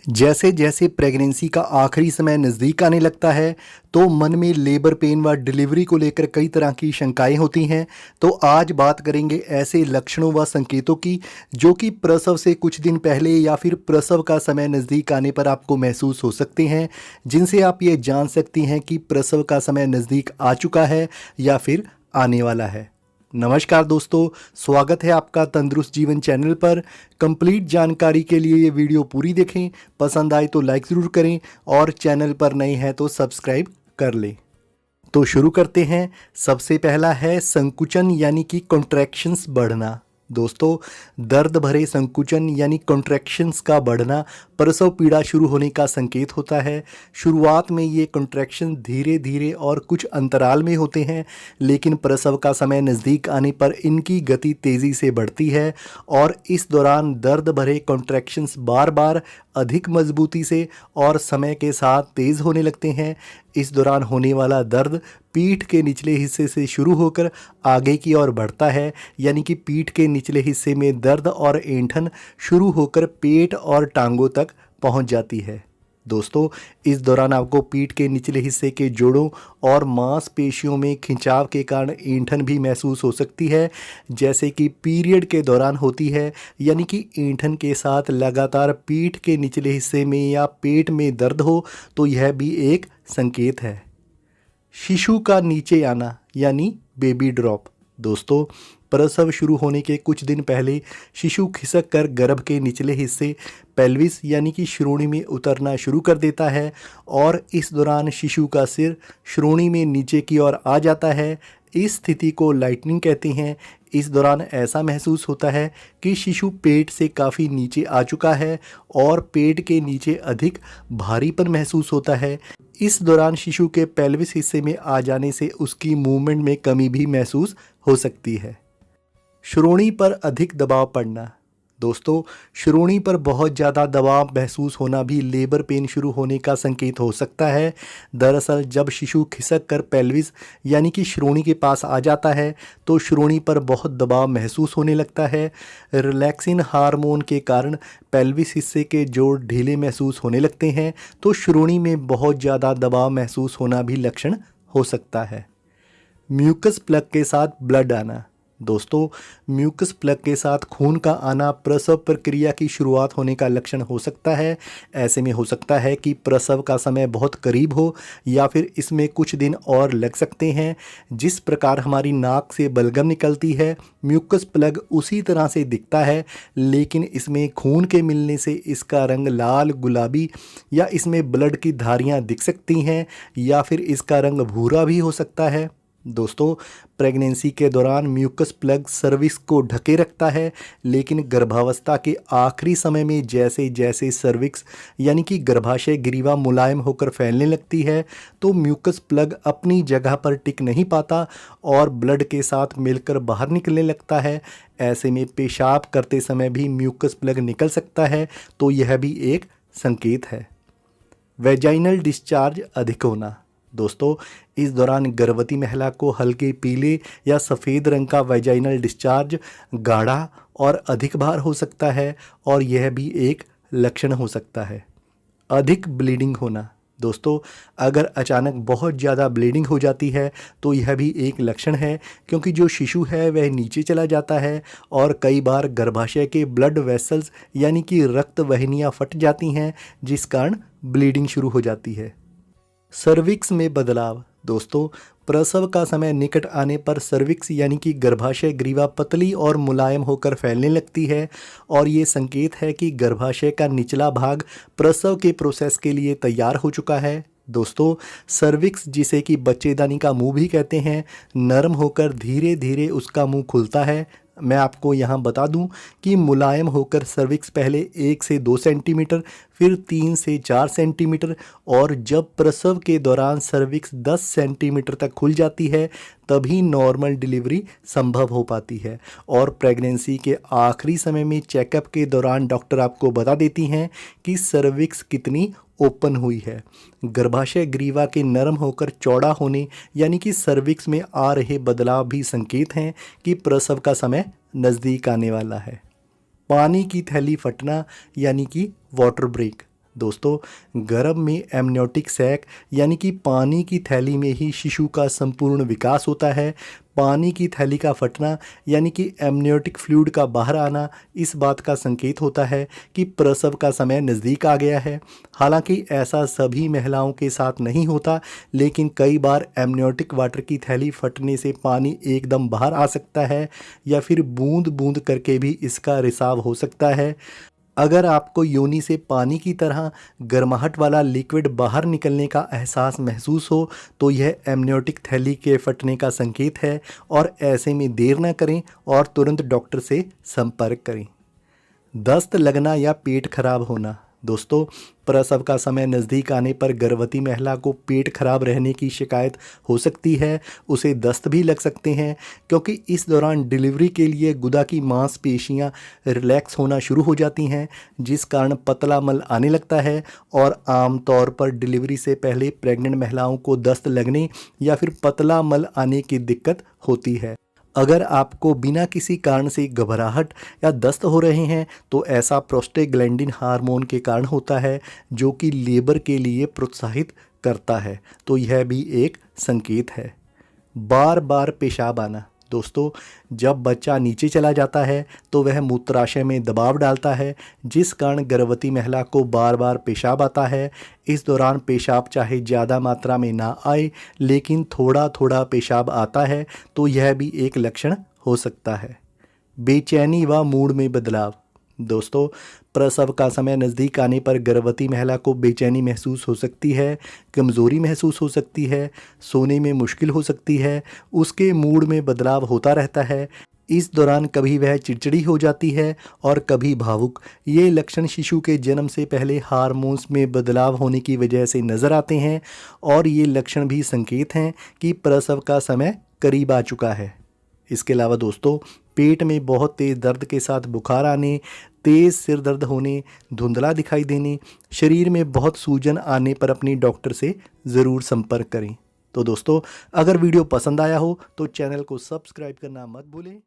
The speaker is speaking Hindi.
जैसे जैसे प्रेगनेंसी का आखिरी समय नज़दीक आने लगता है तो मन में लेबर पेन व डिलीवरी को लेकर कई तरह की शंकाएं होती हैं। तो आज बात करेंगे ऐसे लक्षणों व संकेतों की जो कि प्रसव से कुछ दिन पहले या फिर प्रसव का समय नज़दीक आने पर आपको महसूस हो सकते हैं, जिनसे आप ये जान सकती हैं कि प्रसव का समय नज़दीक आ चुका है या फिर आने वाला है। नमस्कार दोस्तों, स्वागत है आपका तंदुरुस्त जीवन चैनल पर। कंप्लीट जानकारी के लिए ये वीडियो पूरी देखें, पसंद आए तो लाइक ज़रूर करें और चैनल पर नए हैं तो सब्सक्राइब कर लें। तो शुरू करते हैं। सबसे पहला है संकुचन यानी कि कॉन्ट्रैक्शंस बढ़ना। दोस्तों, दर्द भरे संकुचन यानी कॉन्ट्रैक्शंस का बढ़ना प्रसव पीड़ा शुरू होने का संकेत होता है। शुरुआत में ये कॉन्ट्रैक्शन धीरे धीरे और कुछ अंतराल में होते हैं, लेकिन प्रसव का समय नज़दीक आने पर इनकी गति तेज़ी से बढ़ती है और इस दौरान दर्द भरे कॉन्ट्रैक्शंस बार बार अधिक मजबूती से और समय के साथ तेज़ होने लगते हैं। इस दौरान होने वाला दर्द पीठ के निचले हिस्से से शुरू होकर आगे की ओर बढ़ता है, यानी कि पीठ के निचले हिस्से में दर्द और ऐंठन शुरू होकर पेट और टांगों तक पहुंच जाती है। दोस्तों, इस दौरान आपको पीठ के निचले हिस्से के जोड़ों और मांसपेशियों में खिंचाव के कारण ऐंठन भी महसूस हो सकती है, जैसे कि पीरियड के दौरान होती है। यानी कि ऐंठन के साथ लगातार पीठ के निचले हिस्से में या पेट में दर्द हो तो यह भी एक संकेत है। शिशु का नीचे आना यानी बेबी ड्रॉप। दोस्तों, प्रसव शुरू होने के कुछ दिन पहले शिशु खिसक कर गर्भ के निचले हिस्से पेल्विस यानी कि श्रोणि में उतरना शुरू कर देता है और इस दौरान शिशु का सिर श्रोणि में नीचे की ओर आ जाता है। इस स्थिति को लाइटनिंग कहते हैं। इस दौरान ऐसा महसूस होता है कि शिशु पेट से काफ़ी नीचे आ चुका है और पेट के नीचे अधिक भारीपन महसूस होता है। इस दौरान शिशु के पेल्विस हिस्से में आ जाने से उसकी मूवमेंट में कमी भी महसूस हो सकती है। श्रोणि पर अधिक दबाव पड़ना। दोस्तों, श्रोणि पर बहुत ज़्यादा दबाव महसूस होना भी लेबर पेन शुरू होने का संकेत हो सकता है। दरअसल जब शिशु खिसक कर पेल्विस यानी कि श्रोणि के पास आ जाता है तो श्रोणि पर बहुत दबाव महसूस होने लगता है। रिलैक्सिन हार्मोन के कारण पेल्विस हिस्से के जोड़ ढीले महसूस होने लगते हैं, तो श्रोणि में बहुत ज़्यादा दबाव महसूस होना भी लक्षण हो सकता है। म्यूकस प्लग के साथ ब्लड आना। दोस्तों, म्यूकस प्लग के साथ खून का आना प्रसव प्रक्रिया की शुरुआत होने का लक्षण हो सकता है। ऐसे में हो सकता है कि प्रसव का समय बहुत करीब हो या फिर इसमें कुछ दिन और लग सकते हैं। जिस प्रकार हमारी नाक से बलगम निकलती है, म्यूकस प्लग उसी तरह से दिखता है, लेकिन इसमें खून के मिलने से इसका रंग लाल गुलाबी या इसमें ब्लड की धारियाँ दिख सकती हैं या फिर इसका रंग भूरा भी हो सकता है। दोस्तों, प्रेगनेंसी के दौरान म्यूकस प्लग सर्विक्स को ढके रखता है, लेकिन गर्भावस्था के आखिरी समय में जैसे जैसे सर्विक्स यानी कि गर्भाशय ग्रीवा मुलायम होकर फैलने लगती है तो म्यूकस प्लग अपनी जगह पर टिक नहीं पाता और ब्लड के साथ मिलकर बाहर निकलने लगता है। ऐसे में पेशाब करते समय भी म्यूकस प्लग निकल सकता है, तो यह भी एक संकेत है। वेजाइनल डिस्चार्ज अधिक होना। दोस्तों, इस दौरान गर्भवती महिला को हल्के पीले या सफ़ेद रंग का वेजाइनल डिस्चार्ज गाढ़ा और अधिक बार हो सकता है और यह भी एक लक्षण हो सकता है। अधिक ब्लीडिंग होना। दोस्तों, अगर अचानक बहुत ज़्यादा ब्लीडिंग हो जाती है तो यह भी एक लक्षण है, क्योंकि जो शिशु है वह नीचे चला जाता है और कई बार गर्भाशय के ब्लड वेसल्स यानी कि रक्त वाहिनियाँ फट जाती हैं, जिस कारण ब्लीडिंग शुरू हो जाती है। सर्विक्स में बदलाव। दोस्तों, प्रसव का समय निकट आने पर सर्विक्स यानी कि गर्भाशय ग्रीवा पतली और मुलायम होकर फैलने लगती है और ये संकेत है कि गर्भाशय का निचला भाग प्रसव के प्रोसेस के लिए तैयार हो चुका है। दोस्तों, सर्विक्स, जिसे कि बच्चेदानी का मुंह भी कहते हैं, नरम होकर धीरे धीरे उसका मुंह खुलता है। मैं आपको यहाँ बता दूं कि मुलायम होकर सर्विक्स पहले 1 से 2 सेंटीमीटर, फिर 3 से 4 सेंटीमीटर और जब प्रसव के दौरान सर्विक्स 10 सेंटीमीटर तक खुल जाती है तभी नॉर्मल डिलीवरी संभव हो पाती है। और प्रेगनेंसी के आखिरी समय में चेकअप के दौरान डॉक्टर आपको बता देती हैं कि सर्विक्स कितनी ओपन हुई है। गर्भाशय ग्रीवा के नरम होकर चौड़ा होने यानी कि सर्विक्स में आ रहे बदलाव भी संकेत हैं कि प्रसव का समय नज़दीक आने वाला है। पानी की थैली फटना यानी कि वाटर ब्रेक। दोस्तों, गर्भ में एमनियोटिक सैक यानी कि पानी की थैली में ही शिशु का संपूर्ण विकास होता है। पानी की थैली का फटना यानी कि एमनियोटिक फ्लूइड का बाहर आना इस बात का संकेत होता है कि प्रसव का समय नज़दीक आ गया है। हालांकि ऐसा सभी महिलाओं के साथ नहीं होता, लेकिन कई बार एमनियोटिक वाटर की थैली फटने से पानी एकदम बाहर आ सकता है या फिर बूंद बूंद करके भी इसका रिसाव हो सकता है। अगर आपको योनि से पानी की तरह गर्माहट वाला लिक्विड बाहर निकलने का एहसास महसूस हो तो यह एमनियोटिक थैली के फटने का संकेत है और ऐसे में देर न करें और तुरंत डॉक्टर से संपर्क करें। दस्त लगना या पेट खराब होना। दोस्तों, प्रसव का समय नज़दीक आने पर गर्भवती महिला को पेट खराब रहने की शिकायत हो सकती है। उसे दस्त भी लग सकते हैं क्योंकि इस दौरान डिलीवरी के लिए गुदा की मांसपेशियां रिलैक्स होना शुरू हो जाती हैं, जिस कारण पतला मल आने लगता है और आमतौर पर डिलीवरी से पहले प्रेग्नेंट महिलाओं को दस्त लगने या फिर पतला मल आने की दिक्कत होती है। अगर आपको बिना किसी कारण से घबराहट या दस्त हो रहे हैं तो ऐसा प्रोस्टेग्लैंडिन हार्मोन के कारण होता है, जो कि लेबर के लिए प्रोत्साहित करता है। तो यह भी एक संकेत है। बार बार पेशाब आना। दोस्तों, जब बच्चा नीचे चला जाता है तो वह मूत्राशय में दबाव डालता है, जिस कारण गर्भवती महिला को बार बार पेशाब आता है। इस दौरान पेशाब चाहे ज़्यादा मात्रा में ना आए, लेकिन थोड़ा थोड़ा पेशाब आता है तो यह भी एक लक्षण हो सकता है। बेचैनी व मूड में बदलाव। दोस्तों, प्रसव का समय नज़दीक आने पर गर्भवती महिला को बेचैनी महसूस हो सकती है, कमज़ोरी महसूस हो सकती है, सोने में मुश्किल हो सकती है, उसके मूड में बदलाव होता रहता है। इस दौरान कभी वह चिड़चिड़ी हो जाती है और कभी भावुक। ये लक्षण शिशु के जन्म से पहले हार्मोन्स में बदलाव होने की वजह से नज़र आते हैं और ये लक्षण भी संकेत हैं कि प्रसव का समय करीब आ चुका है। इसके अलावा दोस्तों, पेट में बहुत तेज़ दर्द के साथ बुखार आने, तेज़ सिर दर्द होने, धुंधला दिखाई देने, शरीर में बहुत सूजन आने पर अपनी डॉक्टर से ज़रूर संपर्क करें। तो दोस्तों, अगर वीडियो पसंद आया हो तो चैनल को सब्सक्राइब करना मत भूलें।